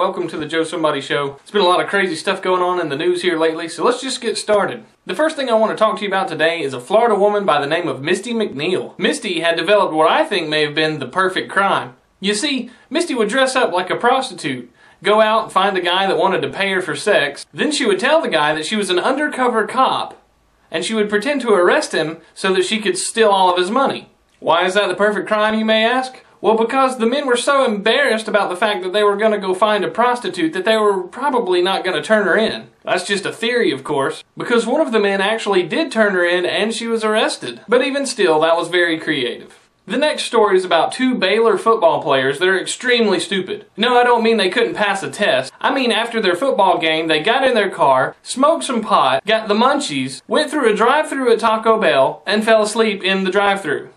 welcome to the Joe Somebody Show. It's been a lot of crazy stuff going on in the news here lately, so let's just get started. The first thing I want to talk to you about today is a Florida woman by the name of Misty McNeil. Misty had developed what I think may have been the perfect crime. You see, Misty would dress up like a prostitute, go out and find a guy that wanted to pay her for sex, then she would tell the guy that she was an undercover cop, and she would pretend to arrest him so that she could steal all of his money. Why is that the perfect crime, you may ask? Well, because the men were so embarrassed about the fact that they were going to go find a prostitute that they were probably not going to turn her in. That's just a theory, of course, because one of the men actually did turn her in and she was arrested. But even still, that was very creative. The next story is about two Baylor football players that are extremely stupid. No, I don't mean they couldn't pass a test. I mean after their football game, they got in their car, smoked some pot, got the munchies, went through a drive-thru at Taco Bell, and fell asleep in the drive-thru.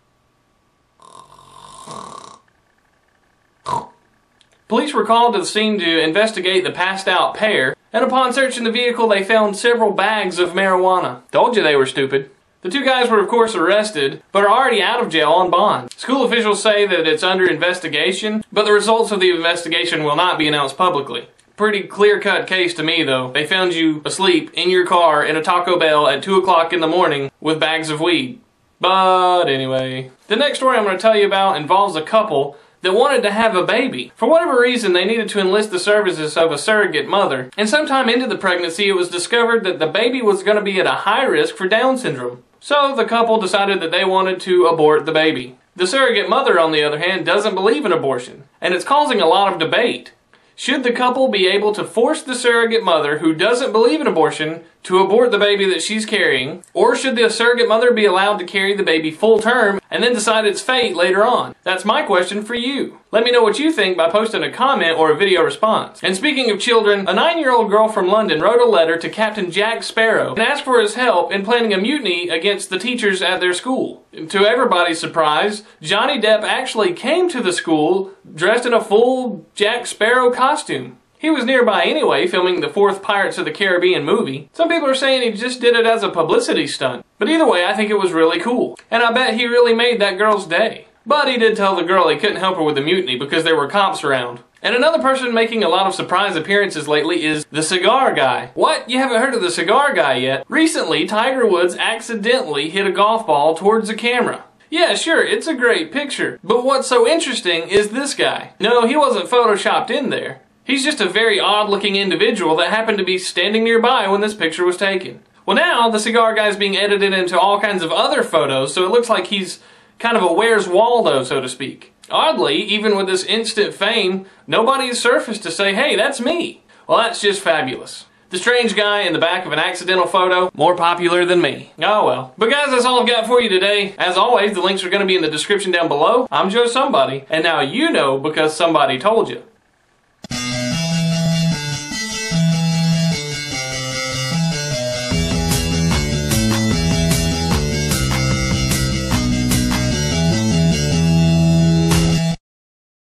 Police were called to the scene to investigate the passed-out pair, and upon searching the vehicle, they found several bags of marijuana. Told you they were stupid. The two guys were of course arrested, but are already out of jail on bond. School officials say that it's under investigation, but the results of the investigation will not be announced publicly. Pretty clear-cut case to me though. They found you asleep in your car in a Taco Bell at 2 o'clock in the morning with bags of weed. But anyway. The next story I'm going to tell you about involves a couple that wanted to have a baby. For whatever reason, they needed to enlist the services of a surrogate mother, and sometime into the pregnancy it was discovered that the baby was going to be at a high risk for Down syndrome. So the couple decided that they wanted to abort the baby. The surrogate mother, on the other hand, doesn't believe in abortion, and it's causing a lot of debate. Should the couple be able to force the surrogate mother, who doesn't believe in abortion, to abort the baby that she's carrying? Or should the surrogate mother be allowed to carry the baby full term and then decide its fate later on? That's my question for you. Let me know what you think by posting a comment or a video response. And speaking of children, a 9-year-old girl from London wrote a letter to Captain Jack Sparrow and asked for his help in planning a mutiny against the teachers at their school. To everybody's surprise, Johnny Depp actually came to the school dressed in a full Jack Sparrow costume. He was nearby anyway, filming the 4th Pirates of the Caribbean movie. Some people are saying he just did it as a publicity stunt. But either way, I think it was really cool. And I bet he really made that girl's day. But he did tell the girl he couldn't help her with the mutiny because there were cops around. And another person making a lot of surprise appearances lately is the Cigar Guy. What? You haven't heard of the Cigar Guy yet? Recently, Tiger Woods accidentally hit a golf ball towards the camera. Yeah, sure, it's a great picture. But what's so interesting is this guy. No, he wasn't photoshopped in there. He's just a very odd-looking individual that happened to be standing nearby when this picture was taken. Well, now the Cigar Guy is being edited into all kinds of other photos, so it looks like he's kind of a Where's Waldo, so to speak. Oddly, even with this instant fame, nobody's surfaced to say, hey, that's me. Well, that's just fabulous. The strange guy in the back of an accidental photo, more popular than me. Oh well. But guys, that's all I've got for you today. As always, the links are going to be in the description down below. I'm Joe Somebody, and now you know because somebody told you.